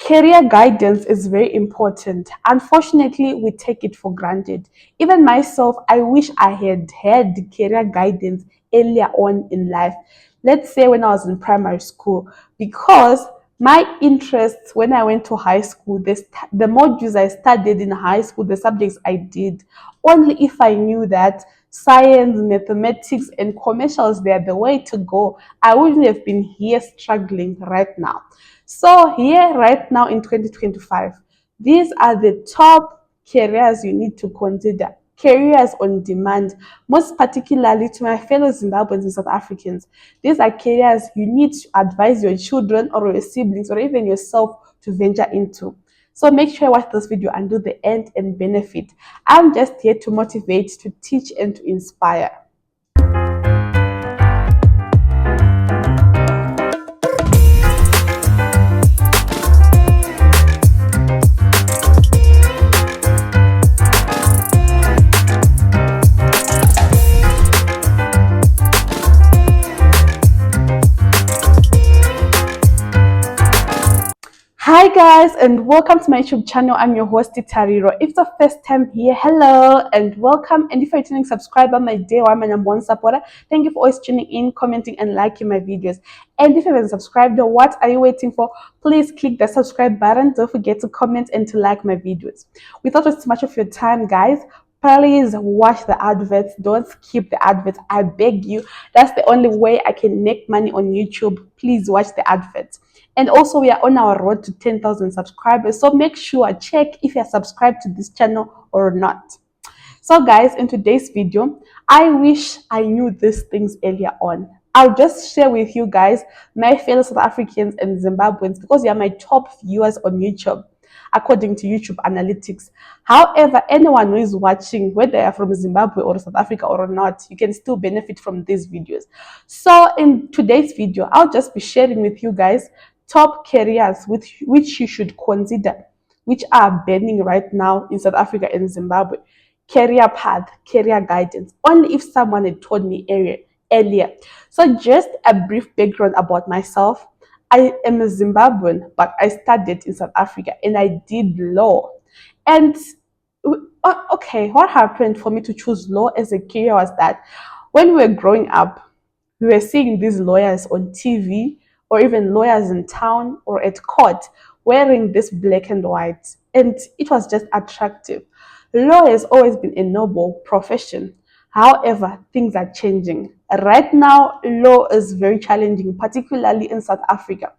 Career guidance is very important. Unfortunately, we take it for granted. Even myself, I wish I had had career guidance earlier on in life. Let's say when I was in primary school, because my interests when I went to high school, the modules I studied in high school, the subjects I did, only if I knew that science, mathematics, and commercials, they're the way to go, I wouldn't have been here struggling right now. So here right now in 2025, these are the top careers you need to consider. Careers on demand, most particularly to my fellow Zimbabweans and South Africans. These are careers you need to advise your children or your siblings or even yourself to venture into. So make sure you watch this video and do the end and benefit. I'm just here to motivate, to teach, and to inspire. Hi guys, and welcome to my YouTube channel. I'm your host Tariro. If it's the first time here, hello and welcome. And if you're a returning subscriber, my day one, my number one supporter, thank you for always tuning in, commenting, and liking my videos. And if you haven't subscribed, what are you waiting for? Please click the subscribe button. Don't forget to comment and to like my videos. Without wasting much of your time, guys, please watch the adverts. Don't skip the adverts. I beg you. That's the only way I can make money on YouTube. Please watch the adverts. And also, we are on our road to 10,000 subscribers. So make sure check if you're subscribed to this channel or not. So guys, in today's video, I wish I knew these things earlier on. I'll just share with you guys, my fellow South Africans and Zimbabweans, because they are my top viewers on YouTube, according to YouTube analytics. However, anyone who is watching, whether they are from Zimbabwe or South Africa or not, you can still benefit from these videos. So in today's video, I'll just be sharing with you guys top careers which you should consider, which are burning right now in South Africa and Zimbabwe. Career path, career guidance, only if someone had told me earlier. So just a brief background about myself. I am a Zimbabwean, but I studied in South Africa and I did law. And okay, what happened for me to choose law as a career was that when we were growing up, we were seeing these lawyers on TV or even lawyers in town or at court wearing this black and white, and it was just attractive. Law has always been a noble profession. However, things are changing. Right now, law is very challenging, particularly in South Africa.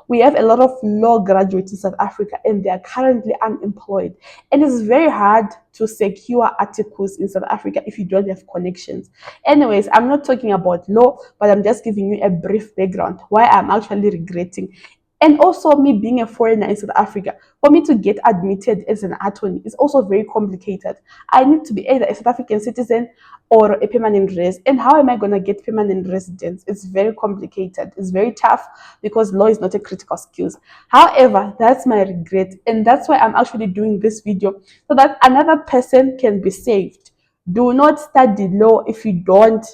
We have a lot of law graduates in South Africa and they are currently unemployed. And it's very hard to secure articles in South Africa if you don't have connections. Anyways, I'm not talking about law, but I'm just giving you a brief background why I'm actually regretting. And also me being a foreigner in South Africa, for me to get admitted as an attorney is also very complicated. I need to be either a South African citizen or a permanent resident. And how am I going to get permanent residence? It's very complicated. It's very tough because law is not a critical skill. However, that's my regret. And that's why I'm actually doing this video so that another person can be saved. Do not study law if you don't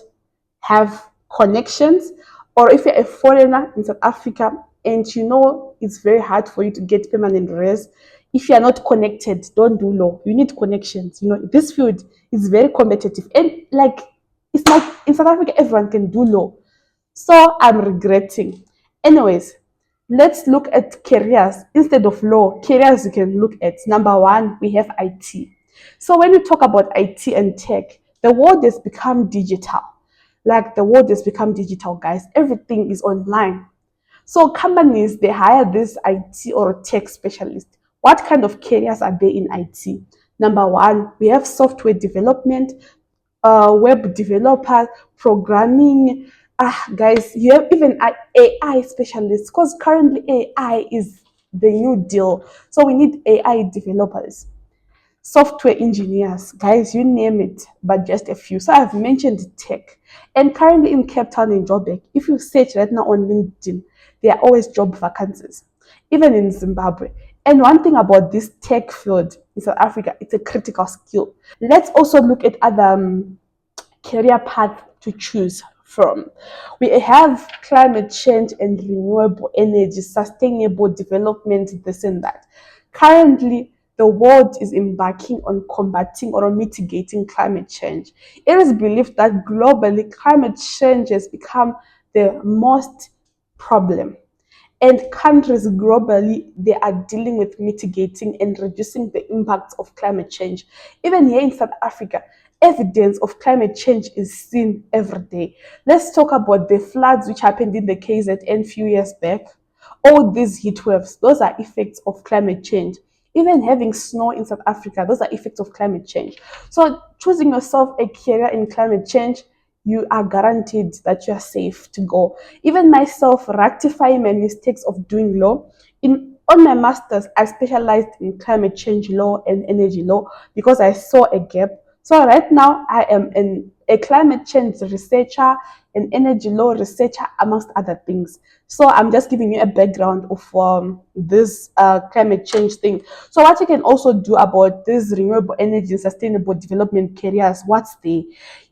have connections, or if you're a foreigner in South Africa and you know it's very hard for you to get permanent res. If you are not connected, don't do law. You need connections. You know, this field is very competitive. And it's like in South Africa, everyone can do law. So I'm regretting. Anyways, let's look at careers instead of law. Careers you can look at. Number one, we have IT. So when we talk about IT and tech, the world has become digital. Like the world has become digital, guys. Everything is online. So companies, they hire this IT or tech specialist. What kind of careers are there in IT? Number one, we have software development, web developers, programming. Guys, you have even AI specialists, because currently AI is the new deal. So we need AI developers, software engineers, guys, you name it, but just a few. So I've mentioned tech. And currently in Cape Town and Joburg, if you search right now on LinkedIn, there are always job vacancies, even in Zimbabwe. And one thing about this tech field in South Africa, it's a critical skill. Let's also look at other career paths to choose. from. We have climate change and renewable energy, sustainable development, this and that. Currently, the world is embarking on combating or mitigating climate change. It is believed that globally, climate change has become the most problem, and countries globally, they are dealing with mitigating and reducing the impacts of climate change. Even here in South Africa, evidence of climate change is seen every day. Let's talk about the floods which happened in the KZN few years back. All these heat waves, those are effects of climate change. Even having snow in South Africa, those are effects of climate change. So choosing yourself a career in climate change, you are guaranteed that you are safe to go. Even myself, rectifying my mistakes of doing law. On my master's, I specialized in climate change law and energy law because I saw a gap. So right now, I am a climate change researcher, an energy law researcher, amongst other things. So I'm just giving you a background of this climate change thing. So what you can also do about this renewable energy and sustainable development careers, what's there?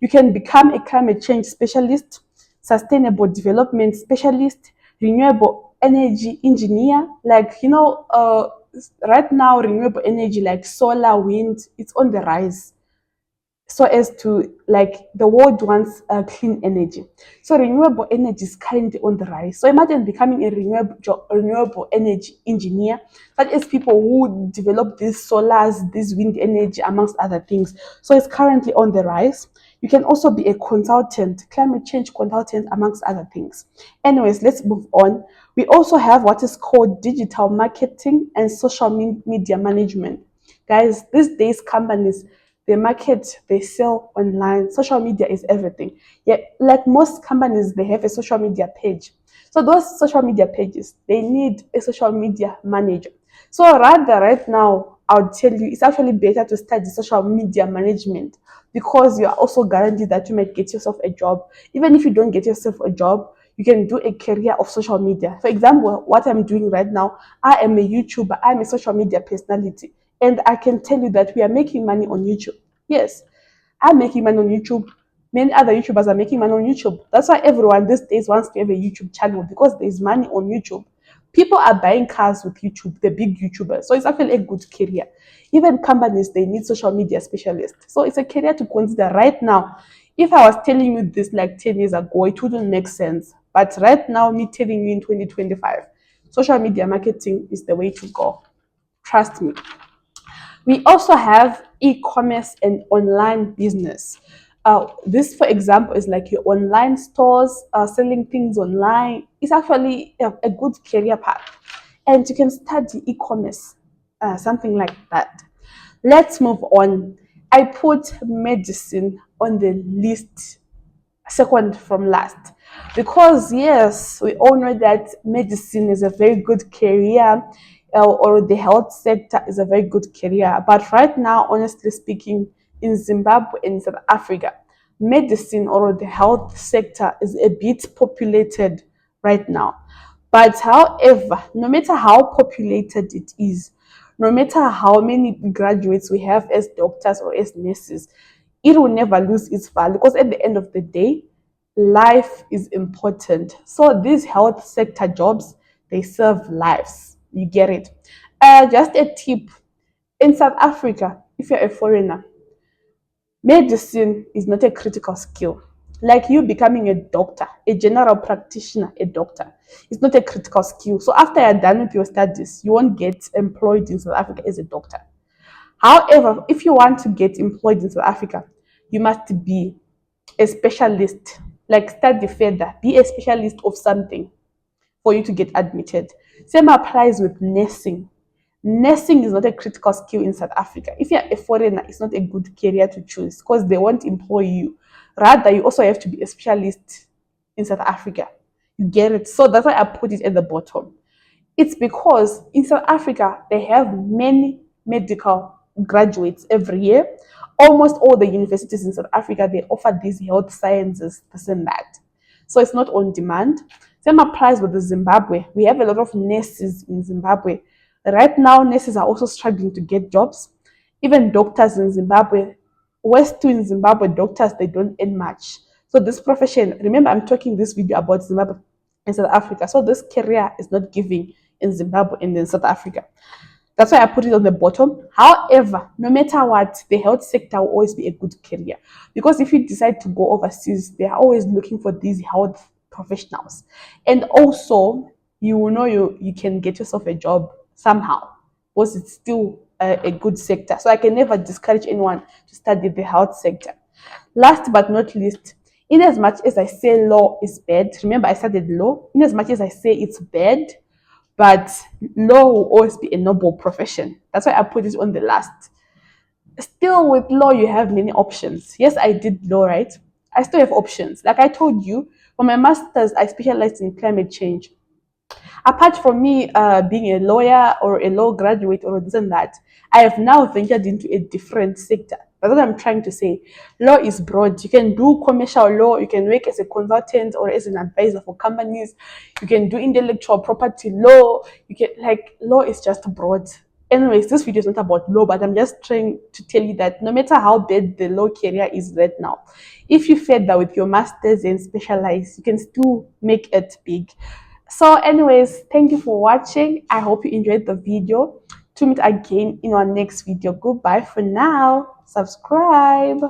You can become a climate change specialist, sustainable development specialist, renewable energy engineer. Like, right now, renewable energy like solar, wind, it's on the rise, so as to, like, the world wants clean energy. So renewable energy is currently on the rise. So imagine becoming a renewable energy engineer, such as people who develop these solars, this wind energy, amongst other things. So it's currently on the rise. You can also be a consultant, climate change consultant, amongst other things. Anyways, let's move on. We also have what is called digital marketing and social media management. Guys, these days companies, they market, they sell online. Social media is everything. Yeah, like most companies, they have a social media page. So those social media pages, they need a social media manager. So rather, right now, I'll tell you, it's actually better to study social media management, because you are also guaranteed that you might get yourself a job. Even if you don't get yourself a job, you can do a career of social media. For example, what I'm doing right now, I am a YouTuber, I'm a social media personality. And I can tell you that we are making money on YouTube. Yes, I'm making money on YouTube. Many other YouTubers are making money on YouTube. That's why everyone these days wants to have a YouTube channel, because there's money on YouTube. People are buying cars with YouTube, the big YouTubers. So it's actually a good career. Even companies, they need social media specialists. So it's a career to consider right now. If I was telling you this like 10 years ago, it wouldn't make sense. But right now, me telling you in 2025, social media marketing is the way to go. Trust me. We also have e-commerce and online business. This, for example, is like your online stores, selling things online. It's actually a good career path. And you can study e-commerce, something like that. Let's move on. I put medicine on the list, second from last, because yes, we all know that medicine is a very good career, or the health sector is a very good career. But right now, honestly speaking, in Zimbabwe and South Africa, medicine or the health sector is a bit populated right now. But however, no matter how populated it is, no matter how many graduates we have as doctors or as nurses, it will never lose its value, because at the end of the day, life is important. So these health sector jobs, they serve lives. You get it? Just a tip. In South Africa, if you're a foreigner, medicine is not a critical skill. Like you becoming a doctor, a general practitioner, a doctor, it's not a critical skill. So after you're done with your studies, you won't get employed in South Africa as a doctor. However, if you want to get employed in South Africa, you must be a specialist, like study further, be a specialist of something for you to get admitted. Same applies with nursing. Nursing is not a critical skill in South Africa. If you're a foreigner, it's not a good career to choose, because they won't employ you. Rather, you also have to be a specialist in South Africa. You get it? So that's why I put it at the bottom. It's because in South Africa, they have many medical graduates every year. Almost all the universities in South Africa, they offer these health sciences, this and that. So it's not on demand. Same applies with the Zimbabwe. We have a lot of nurses in Zimbabwe. Right now, nurses are also struggling to get jobs. Even doctors in Zimbabwe, West to in Zimbabwe, doctors, they don't earn much. So this profession, remember I'm talking this video about Zimbabwe and South Africa. So this career is not giving in Zimbabwe and in South Africa. That's why I put it on the bottom. However, no matter what, the health sector will always be a good career. Because if you decide to go overseas, they are always looking for these health professionals. And also, you will know you can get yourself a job somehow because it's still a good sector. So I can never discourage anyone to study the health sector. Last but not least, in as much as I say law is bad, remember I studied law, in as much as I say it's bad, but law will always be a noble profession. That's why I put it on the last. Still, with law, you have many options. Yes, I did law, right? I still have options. Like I told you, for my master's, I specialized in climate change. Apart from me being a lawyer or a law graduate or this and that, I have now ventured into a different sector. That's what I'm trying to say. Law is broad. You can do commercial law, you can work as a consultant or as an advisor for companies, you can do intellectual property law, you can, like, law is just broad. Anyways, this video is not about law, but I'm just trying to tell you that no matter how bad the law career is right now, if you further with your masters and specialize, you can still make it big. So anyways, thank you for watching. I hope you enjoyed the video. To meet again in our next video. Goodbye for now. Subscribe.